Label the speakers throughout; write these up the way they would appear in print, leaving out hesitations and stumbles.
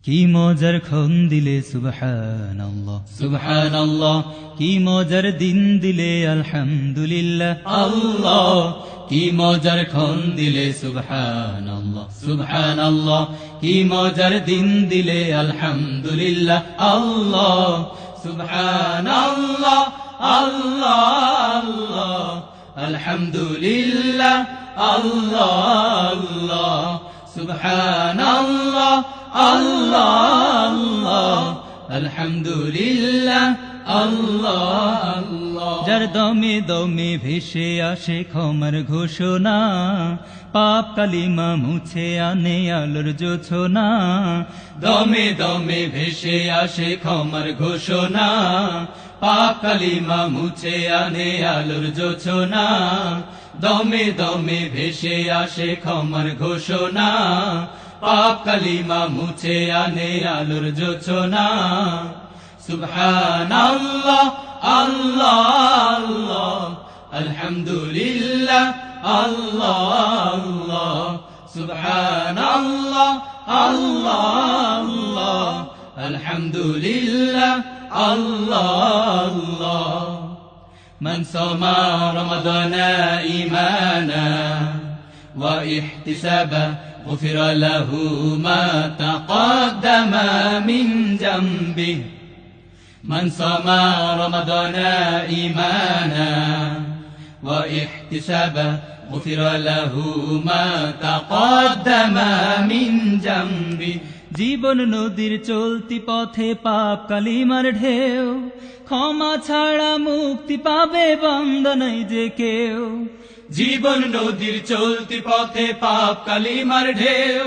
Speaker 1: কি মজার ক্ষণ দিলে সুবহানাল্লাহ সুবহানাল্লাহ, কি মজার দিন দিলে আলহামদুলিল্লাহ আল্লাহ, কি মজার ক্ষণ দিলে সুবহানাল্লাহ সুবহানাল্লাহ, কি মজার দিন দিলে আলহামদুলিল্লাহ আল্লাহ সুবহানাল্লাহ আল্লাহ আল্লাহ আলহামদুলিল্লাহ আল্লাহ আল্লাহ সুবহানাল্লাহ আল্লাহ আল্লাহ আলহামদুলিল্লাহ আল্লাহ আল্লাহ। যার দমে দমে ভেসে আসে ক্ষমার ঘোষণা, পাপ কালিমা মুছে আনে আলোর জোছনা। দমে দমে ভেসে আসে ক্ষমার ঘোষণা, পাপ কালিমা মুছে আনে আলোর জোছনা। দমে দমে ভেসে আসে ক্ষমার ঘোষণা, পাপ কালিমা মুছে আনে আলোর জোছনা। সুবহানাল্লাহ আল্লাহ আল্লাহ আলহামদুলিল্লাহ আল্লাহ আল্লাহ সুবহানাল্লাহ আল্লাহ আল্লাহ আলহামদুলিল্লাহ আল্লাহ আল্লাহ। من صام رمضان إيمانا واحتسابا غفر له ما تقدم من ذنبه. من صام رمضان إيمانا واحتسابا غفر له ما تقدم من ذنبه. জীবন নদীর চলতি পথে পাপ কালিমার ঢেউ, ক্ষমা ছাড়া মুক্তি পাবে বান্দা নাই যে কেউ। জীবন নদীর চলতি পথে পাপ কালিমার ঢেউ,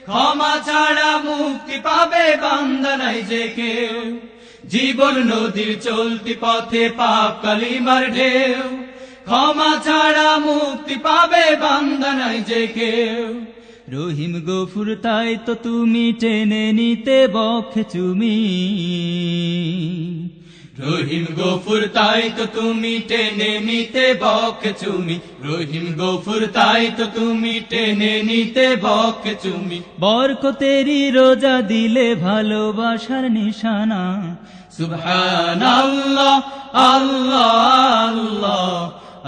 Speaker 1: ক্ষমা ছাড়া মুক্তি পাবে বান্দা নাই যে কেউ। জীবন নদীর চলতি পথে পাপ কালিমার ঢেউ, ক্ষমা ছাড়া মুক্তি পাবে বান্দা নাই যে কেউ। রহিম গফুর তাই তো তুমি টেনে নিতে বক্ষে চুমি, রহিম গফুর তাই তো তুমি টেনে নিতে বক্ষে চুমি। রহিম গফুর তাই তো তুমি টেনে নিতে বক্ষে চুমি। বরকতেরি রোজা দিলে ভালোবাসার নিশানা। সুবহানাল্লাহ আল্লাহ আল্লাহ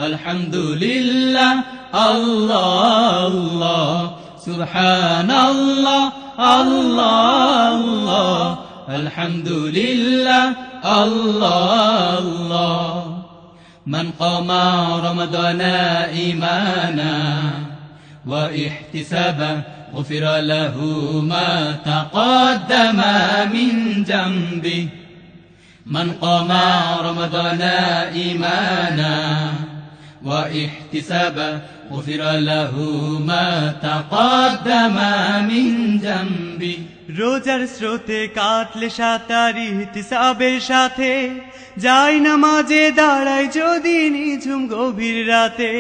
Speaker 1: আলহামদুলিল্লাহ আল্লাহ আল্লাহ সুবহানাল্লাহ আল্লাহ আল্লাহ আলহামদুলিল্লাহ আল্লাহ আল্লাহ। من قام رمضان إيمانا واحتسابا غفر له ما تقدم من ذنبه. من قام رمضان إيمانا واحتسابا غفر له ما تقدم من ذنبه.
Speaker 2: রোজার স্রোতে কাটলে সাঁতার ইহতিসাবের সাথে, যাই নামাজে দাঁড়ায় যদি নিঝুম গভীর রাতে।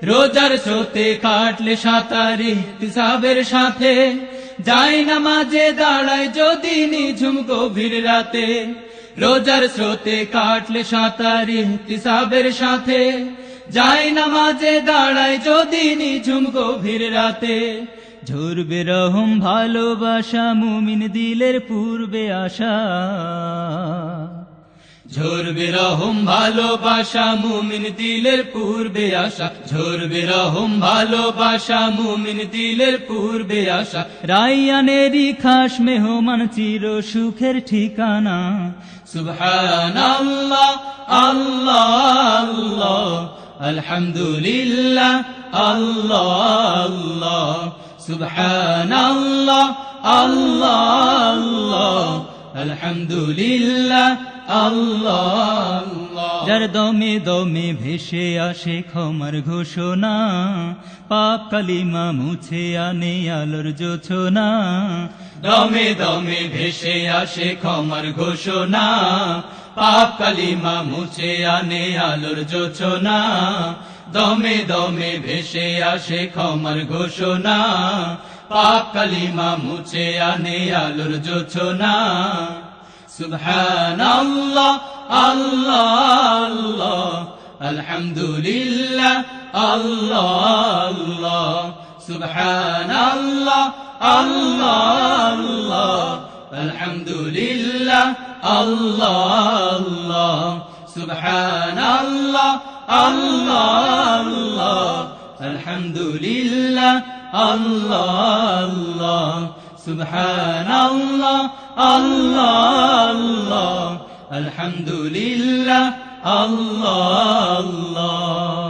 Speaker 1: রোজার স্রোতে কাটলে সাঁতার ইহতিসাবের সাথে, যাই নামাজে দাঁড়ায় যদি নিঝুম গভীর রাতে। রোজার স্রোতে কাটলে সাঁতার ইহতিসাবের সাথে, যাই নামাজে দাঁড়ায় যদি নিঝুম গভীর রাতে। ঝরবে রহম ভালোবাসা মুমিন দিলের পূর্বে আশা। ঝরবে রহম ভালোবাসা মুমিন দিলের পূর্বে আশা। ঝরবে রহম ভালোবাসা মুমিন দিলের পূর্বে আশা। রাইয়ানেরই খাস মেহমান চির সুখের ঠিকানা। সুবহানাল্লাহ আল্লাহ আল্লাহ আলহামদুলিল্লাহ আল্লাহ আল্লাহ সুবহানাল্লাহ আল্লাহ আল্লাহ আলহামদুলিল্লাহ আল্লাহ আল্লাহ। যার দমে দমে ভেসে আসে ক্ষমার ঘোষণা, পাপ কালিমা মুছে আনে আলোর জোছনা। দমে দমে ভেসে আসে ক্ষমার ঘোষণা, পাপ কালিমা মুছে আনে আলোর জোছনা। দমে দমে ভেসে আসে ক্ষমার ঘোষণা, পাপ কালিমা মুছে আনে আলোর জোছনা। সুবহানাল্লাহ আল্লাহ আল্লাহ আলহামদুলিল্লাহ আল্লাহ আল্লাহ সুবহানাল্লাহ আল্লাহ আল্লাহ আলহামদুলিল্লাহ আল্লাহ আল্লাহ সুবহানাল্লাহ আল্লাহ আল্লাহ আলহামদুলিল্লাহ আল্লাহ আল্লাহ সুবহানাল্লাহ আল্লাহ আল্লাহ আলহামদুলিল্লাহ আল্লাহ আল্লাহ